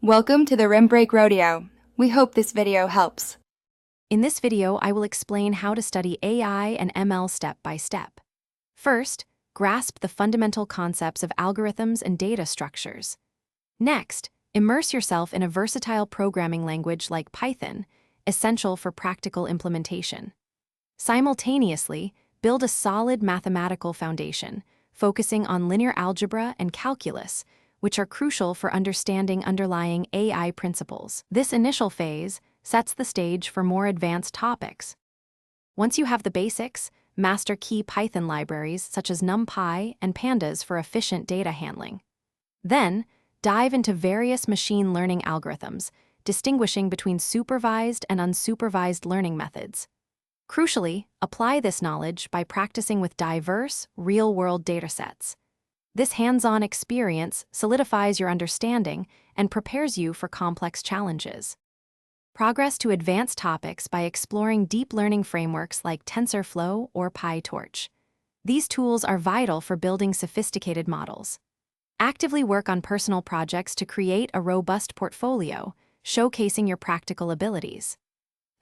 Welcome to the Rim Break Rodeo. We hope this video helps. In this video, I will explain how to study AI and ML step by step. First, grasp the fundamental concepts of algorithms and data structures. Next, immerse yourself in a versatile programming language like Python, essential for practical implementation. Simultaneously, build a solid mathematical foundation, focusing on linear algebra and calculus, which are crucial for understanding underlying AI principles. This initial phase sets the stage for more advanced topics. Once you have the basics, master key Python libraries such as NumPy and Pandas for efficient data handling. Then, dive into various machine learning algorithms, distinguishing between supervised and unsupervised learning methods. Crucially, apply this knowledge by practicing with diverse, real-world datasets. This hands-on experience solidifies your understanding and prepares you for complex challenges. Progress to advanced topics by exploring deep learning frameworks like TensorFlow or PyTorch. These tools are vital for building sophisticated models. Actively work on personal projects to create a robust portfolio, showcasing your practical abilities.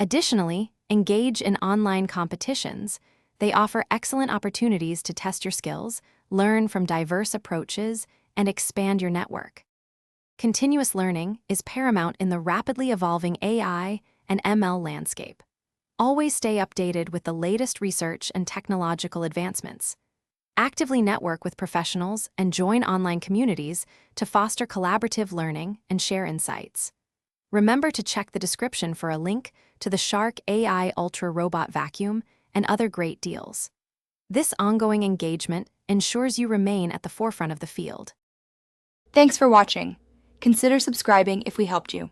Additionally, engage in online competitions. They offer excellent opportunities to test your skills, learn from diverse approaches, and expand your network. Continuous learning is paramount in the rapidly evolving AI and ML landscape. Always stay updated with the latest research and technological advancements. Actively network with professionals and join online communities to foster collaborative learning and share insights. Remember to check the description for a link to the Shark AI Ultra Robot Vacuum and other great deals. This ongoing engagement ensures you remain at the forefront of the field. Thanks for watching. Consider subscribing if we helped you.